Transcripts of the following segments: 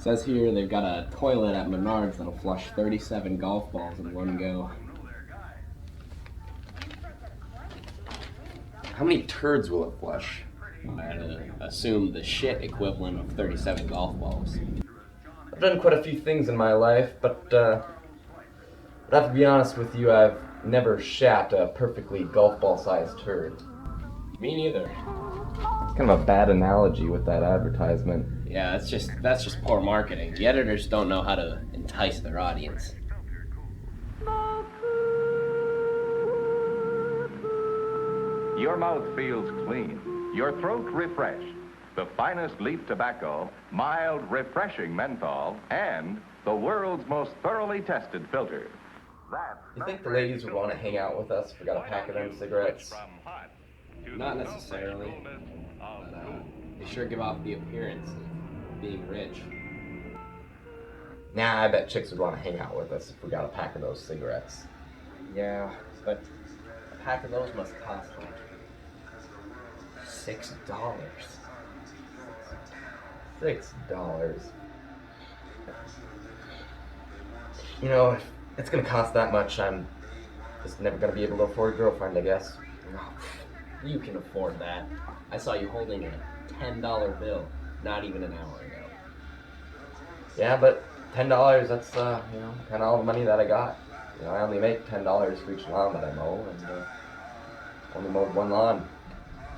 Says here they've got a toilet at Menards that'll flush 37 golf balls in one go. How many turds will it flush? I'd assume the shit equivalent of 37 golf balls. I've done quite a few things in my life, but I have to be honest with you, I've never shat a perfectly golf ball-sized turd. Me neither. It's kind of a bad analogy with that advertisement. Yeah, that's just poor marketing. The editors don't know how to entice their audience. Your mouth feels clean, your throat refreshed. The finest leaf tobacco, mild, refreshing menthol, and the world's most thoroughly tested filter. You think the ladies would want to hang out with us if we got a pack of them cigarettes? Not necessarily, but they sure give off the appearance of being rich. Nah, I bet chicks would want to hang out with us if we got a pack of those cigarettes. Yeah, but a pack of those must cost like $6. $6. You know, if it's gonna cost that much, I'm just never gonna be able to afford a girlfriend, I guess. You can afford that. I saw you holding a $10 bill not even an hour ago. Yeah, but $10, that's, kind of all the money that I got. You know, I only make $10 for each lawn that I mow, and only mowed one lawn.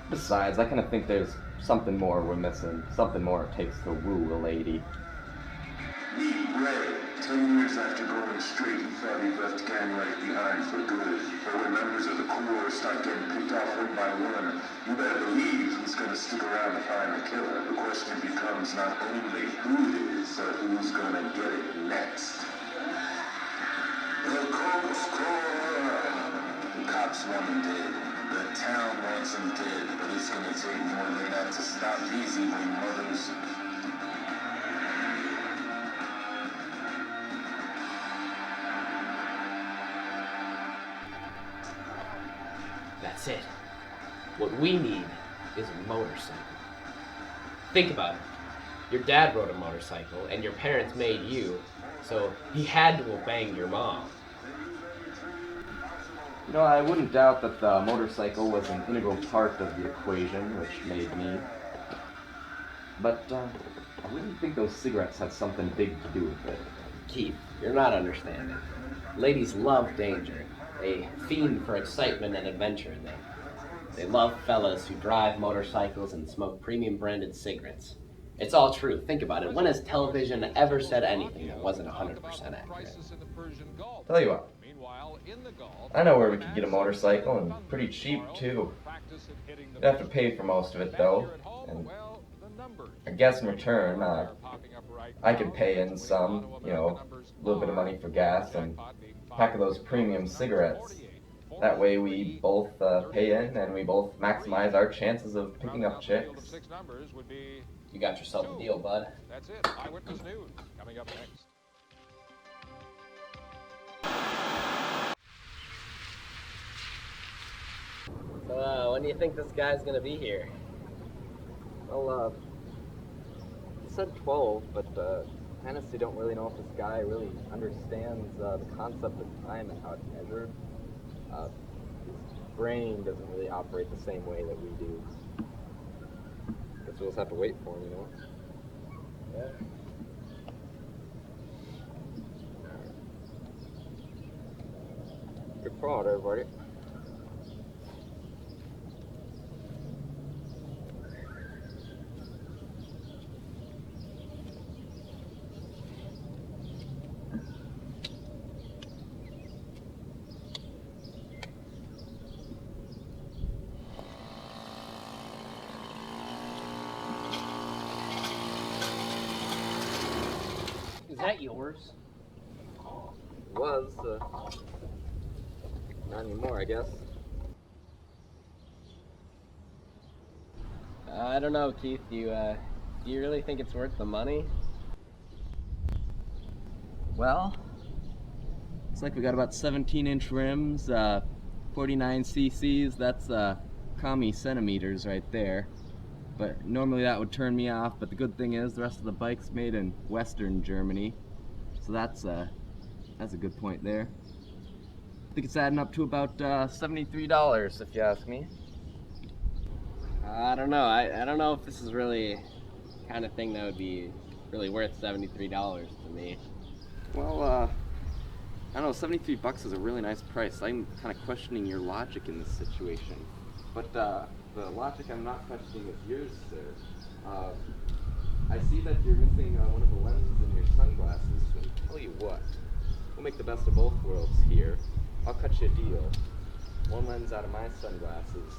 Besides, I kind of think there's something more we're missing, something more it takes to woo a lady. Meet Ray. 10 years after going straight, he thought he left gang life behind for good. But when members of the Corps start getting picked off one by one, you better believe he's gonna stick around to find the killer. The question becomes not only who it is, but who's gonna get it next. The cops want him dead. The town wants him dead, but it's gonna take more than that to stop these evil mothers. That's it. What we need is a motorcycle. Think about it. Your dad rode a motorcycle, and your parents made you, so he had to have banged your mom. You know, I wouldn't doubt that the motorcycle was an integral part of the equation which made me. But I wouldn't think those cigarettes had something big to do with it. Keith, you're not understanding. Ladies love danger. They fiend for excitement and adventure. They love fellas who drive motorcycles and smoke premium branded cigarettes. It's all true. Think about it. When has television ever said anything that wasn't 100% accurate? Tell you what, I know where we could get a motorcycle, and pretty cheap too. You'd have to pay for most of it though, and I guess in return, I could pay in some, a little bit of money for gas and a pack of those premium cigarettes. That way we both pay in and we both maximize our chances of picking up chicks. You got yourself a deal, bud. That's it. Eyewitness News coming up next. So, when do you think this guy's gonna be here? Well, he said 12, but I honestly don't really know if this guy really understands the concept of time and how it's measured. His brain doesn't really operate the same way that we do. Guess we'll just have to wait for him, Yeah. Good call, everybody. Is that yours? Was, not anymore, I guess. I don't know, Keith. Do you really think it's worth the money? Well, looks like we got about 17-inch rims, 49 cc's. That's commie centimeters right there. But normally that would turn me off, but the good thing is the rest of the bike's made in Western Germany. So that's a good point there. I think it's adding up to about $73 if you ask me. I don't know. I don't know if this is really the kind of thing that would be really worth $73 to me. Well, I don't know, 73 bucks is a really nice price. I'm kind of questioning your logic in this situation. But the logic I'm not questioning is yours, sir. I see that you're missing one of the lenses in your sunglasses. And tell you what, we'll make the best of both worlds here. I'll cut you a deal. One lens out of my sunglasses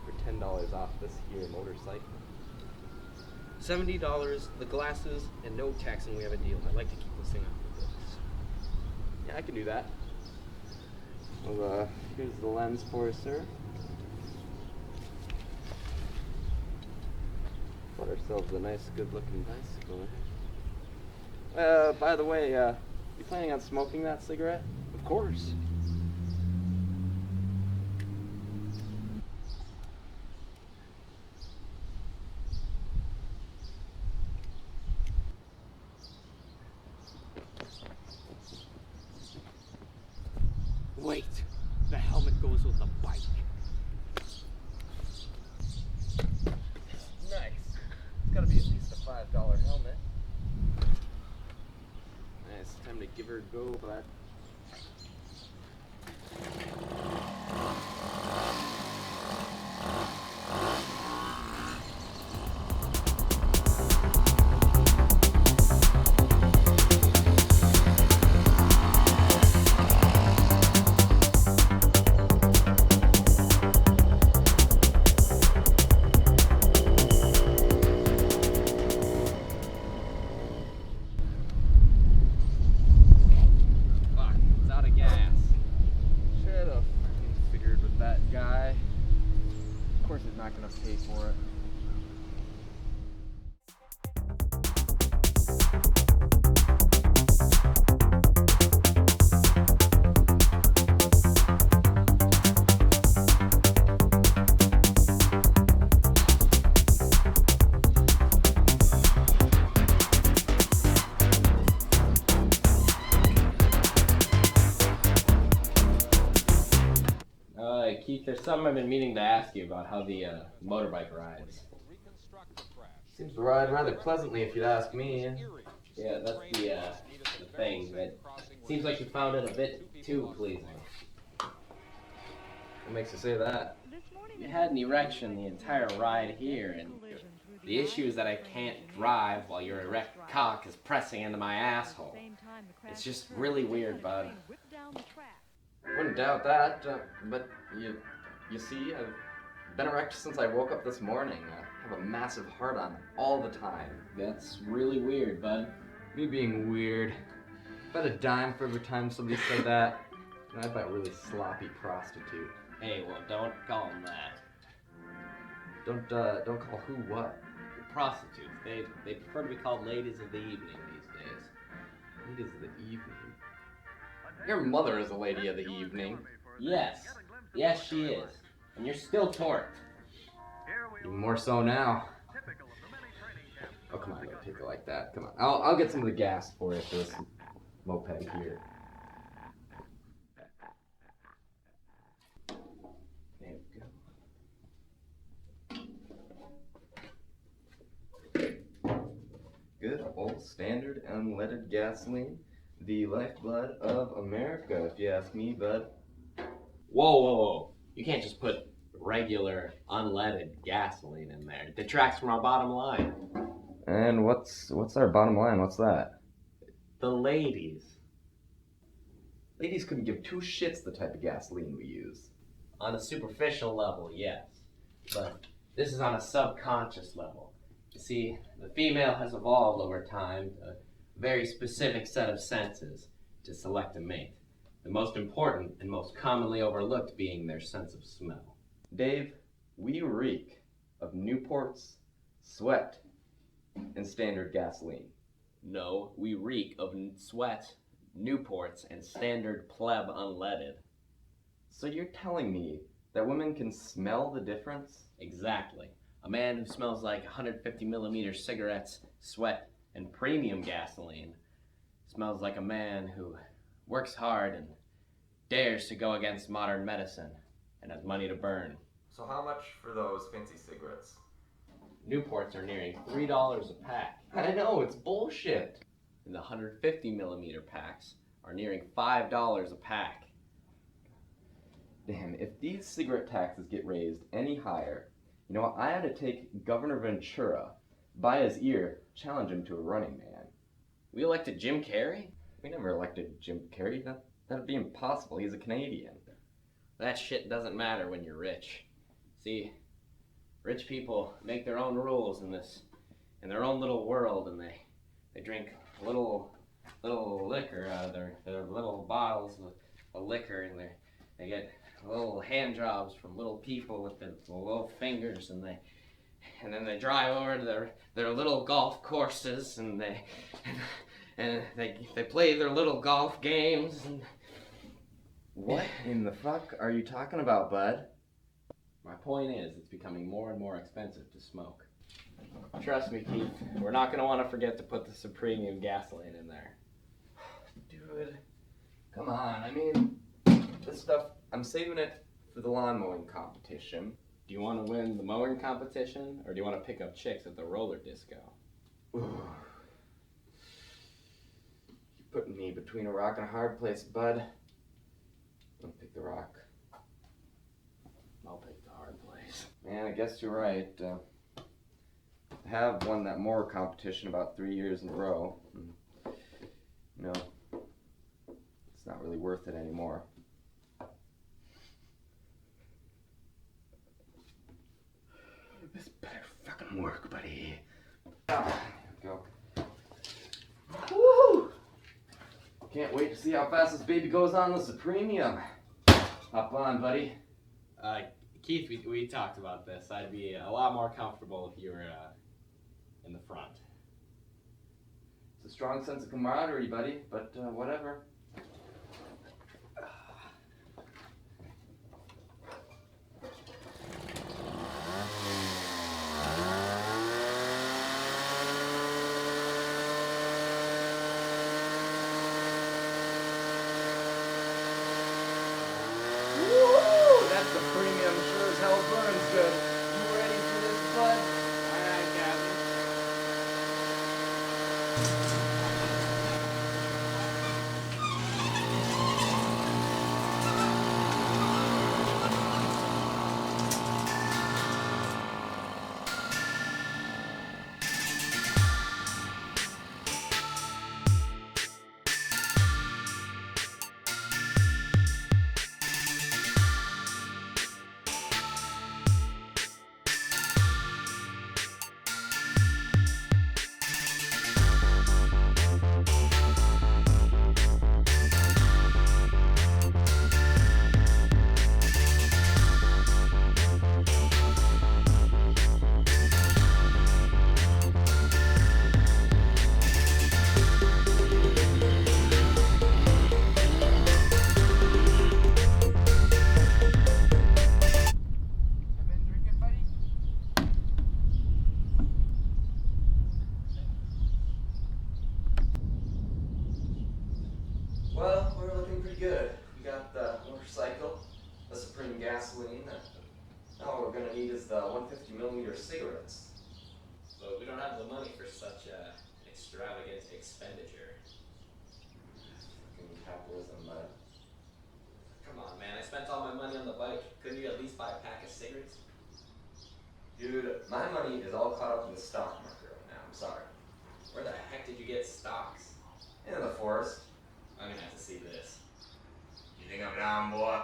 for $10 off this here motorcycle. $70, the glasses, and no tax, and we have a deal. I'd like to keep this thing off the books. Yeah, I can do that. Well, here's the lens for you, sir. Got ourselves a nice, good-looking bicycle. By the way, you planning on smoking that cigarette? Of course. Wait, the helmet goes with the bike. Nice. It's gotta be at least a $5 helmet. Nice, time to give her a go, bud. Fuck, it's out of gas. Should have figured with that guy. Of course he's not gonna pay for it. Keith, there's something I've been meaning to ask you about how the motorbike rides. Seems to ride rather pleasantly if you'd ask me. Yeah, that's the thing. That seems like you found it a bit too pleasing. What makes you say that? You had an erection the entire ride here, and the issue is that I can't drive while your erect cock is pressing into my asshole. It's just really weird, bud. Wouldn't doubt that, but you see, I've been erect since I woke up this morning. I have a massive heart-on all the time. That's really weird, bud. Me being weird. Bet a dime for every time somebody said that. And I'd buy a really sloppy prostitute. Hey, well, don't call them that. Don't call who what? Prostitutes. They prefer to be called ladies of the evening these days. Ladies of the evening. Your mother is a lady of the evening. Yes. Yes, she is. And you're still torqued. Even more so now. Oh, come on, don't take it like that. Come on. I'll get some of the gas for you for this moped here. There we go. Good old standard unleaded gasoline. The lifeblood of America, if you ask me, bud. Whoa. You can't just put regular unleaded gasoline in there. It detracts from our bottom line. And what's our bottom line? What's that? The ladies. Ladies couldn't give two shits the type of gasoline we use. On a superficial level, yes. But this is on a subconscious level. You see, the female has evolved over time a very specific set of senses to select a mate. The most important and most commonly overlooked being their sense of smell. Dave, we reek of Newports, sweat, and standard gasoline. No, we reek of sweat, Newports, and standard pleb unleaded. So you're telling me that women can smell the difference? Exactly. A man who smells like 150 millimeter cigarettes, sweat, and premium gasoline smells like a man who works hard and dares to go against modern medicine and has money to burn. So how much for those fancy cigarettes? Newports are nearing $3 a pack. I know, it's bullshit. And the 150 millimeter packs are nearing $5 a pack. Damn, if these cigarette taxes get raised any higher, you know what, I had to take Governor Ventura by his ear, challenge him to a running man. We elected Jim Carrey? We never elected Jim Carrey. That'd be impossible. He's a Canadian. That shit doesn't matter when you're rich. See, rich people make their own rules in their own little world, and they drink little liquor out of their little bottles of liquor, and they get little hand jobs from little people with their little fingers, and then they drive over to their little golf courses, and they play their little golf games. And what in the fuck are you talking about, bud? My point is, it's becoming more and more expensive to smoke. Trust me, Keith, we're not going to want to forget to put the premium gasoline in there. Dude, come on. I mean, this stuff, I'm saving it for the lawn mowing competition. Do you want to win the mowing competition, or do you want to pick up chicks at the roller disco? Ooh. You're putting me between a rock and a hard place, bud. I'll pick the rock. I'll pick the hard place. Man, I guess you're right. I have won that mower competition about 3 years in a row. No, it's not really worth it anymore. This better fucking work, buddy. There we go. Woo! Can't wait to see how fast this baby goes on the Supremium. Hop on, buddy. Keith, we talked about this. I'd be a lot more comfortable if you were in the front. It's a strong sense of camaraderie, buddy, but whatever. The premium sure as hell burns good. You ready for this, bud? Alright, Captain. Well, we're looking pretty good. We got the motorcycle, the Supreme gasoline. Now what we're gonna need is the 150 millimeter cigarettes. But we don't have the money for such an extravagant expenditure. Fucking capitalism, bud. Come on, man. I spent all my money on the bike. Couldn't you at least buy a pack of cigarettes? Dude, my money is all caught up in the stock market right now. I'm sorry. Where the heck did you get stocks? In the forest. I'm gonna have to see this. You think I'm down, boy?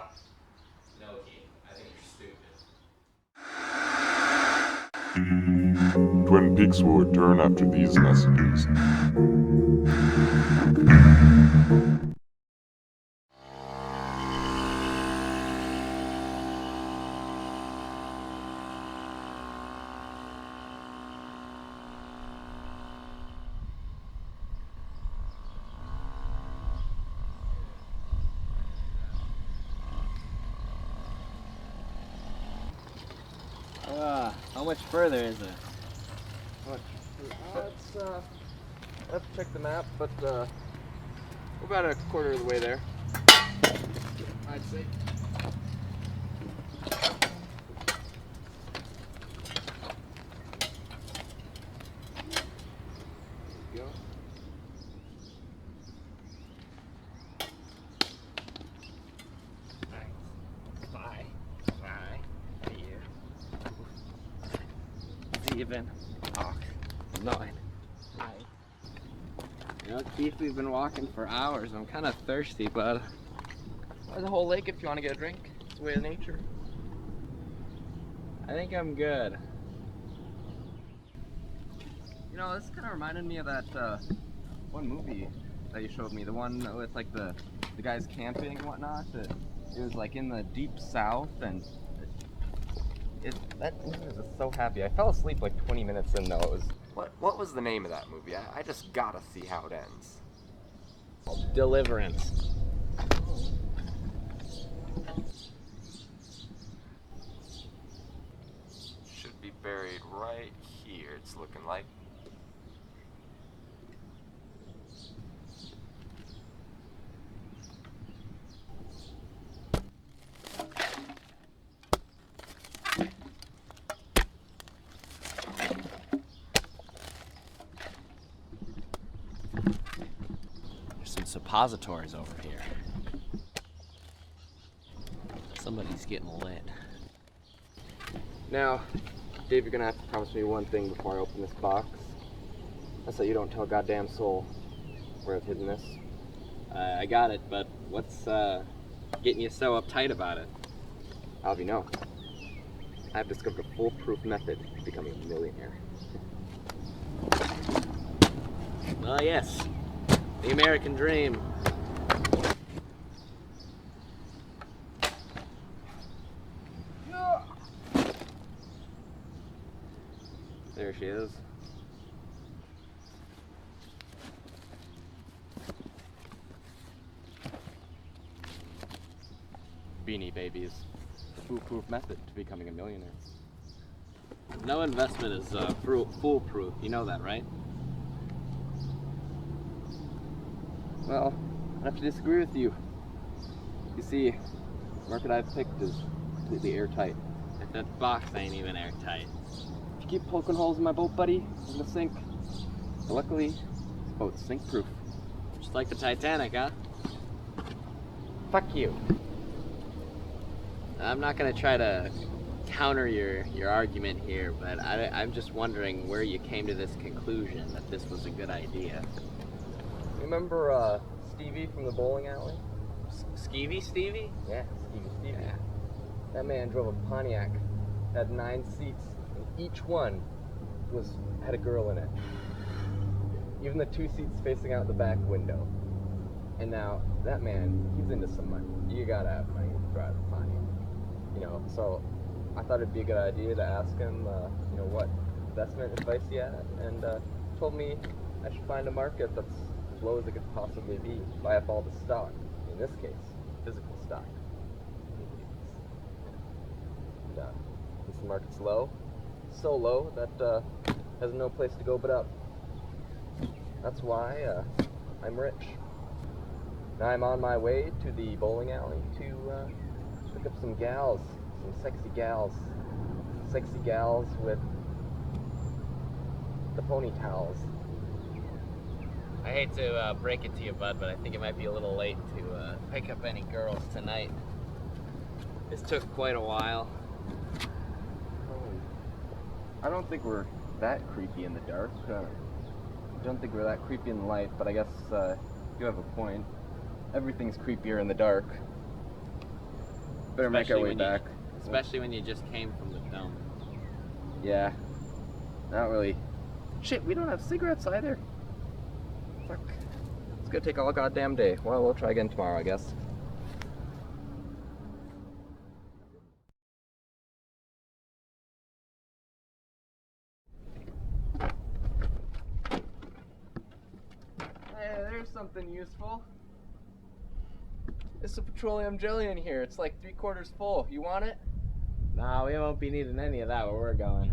No, Keith. I think you're stupid. Twin Peaks will return after these messages. How How much further is it? Let's have to check the map, but we're about a quarter of the way there, I'd say. There you go. Bye. Bye. Here. 7, 8, 9. You know, Keith, we've been walking for hours. I'm kind of thirsty, but There's a whole lake if you want to get a drink. It's the way of nature. I think I'm good. You know, this kind of reminded me of that one movie that you showed me. The one with like the guys camping and whatnot. It was like in the deep south, and that movie was just so happy. I fell asleep like 20 minutes in though. It was what was the name of that movie? I just gotta see how it ends. Deliverance. Should be buried right here, it's looking like. There's some suppositories over here. Somebody's getting lit. Now, Dave, you're gonna have to promise me one thing before I open this box. That's that you don't tell a goddamn soul where I've hidden this. I got it, but what's getting you so uptight about it? I'll have you know, I've discovered a foolproof method to becoming a millionaire. Oh yes, the American dream. There she is. Beanie Babies. The foolproof method to becoming a millionaire. No investment is foolproof. You know that, right? Well, I have to disagree with you. You see, the market I've picked is completely airtight. That box ain't even airtight. If you keep poking holes in my boat, buddy, I'm gonna sink. But luckily, the boat's sink-proof. Just like the Titanic, huh? Fuck you. I'm not gonna try to counter your argument here, but I'm just wondering where you came to this conclusion that this was a good idea. Remember Stevie from the bowling alley? Skeevy Stevie? Yeah, Stevie. Yeah. That man drove a Pontiac, had 9 seats, and each one had a girl in it. Even the 2 seats facing out the back window. And now, that man, he's into some money. You gotta have money to drive a Pontiac. You know, so I thought it'd be a good idea to ask him, what investment advice he had, and told me I should find a market that's as low as it could possibly be, buy up all the stock. In this case, physical stock. And since the market's low, so low that has no place to go but up. That's why I'm rich. Now I'm on my way to the bowling alley to pick up some gals, some sexy gals with the ponytails. I hate to break it to you, bud, but I think it might be a little late to pick up any girls tonight. This took quite a while. I don't think we're that creepy in the dark. I don't think we're that creepy in the light, but I guess you have a point. Everything's creepier in the dark. Better make our way back. Especially when you just came from the film. Yeah. Not really. Shit, we don't have cigarettes either. Fuck. It's gonna take all goddamn day. Well, we'll try again tomorrow, I guess. Hey, there's something useful. There's some petroleum jelly in here. It's like 3/4 full. You want it? Nah, we won't be needing any of that where we're going.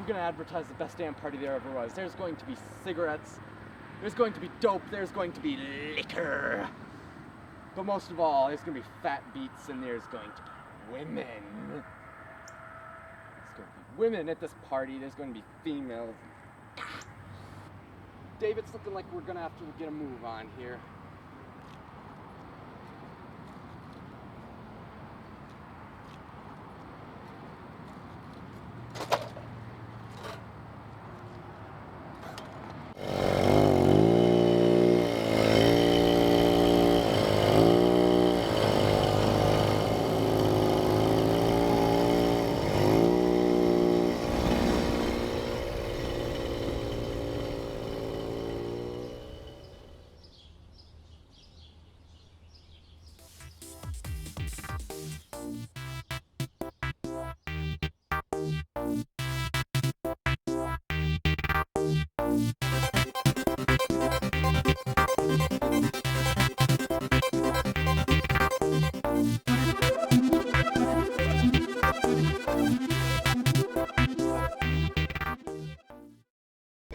We're gonna advertise the best damn party there ever was. There's going to be cigarettes, there's going to be dope, there's going to be liquor. But most of all, there's gonna be fat beats and there's going to be women. There's going to be women at this party, there's going to be females. Dave, it's looking like we're gonna have to get a move on here.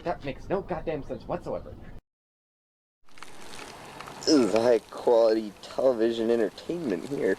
That makes no goddamn sense whatsoever. This is high quality television entertainment here.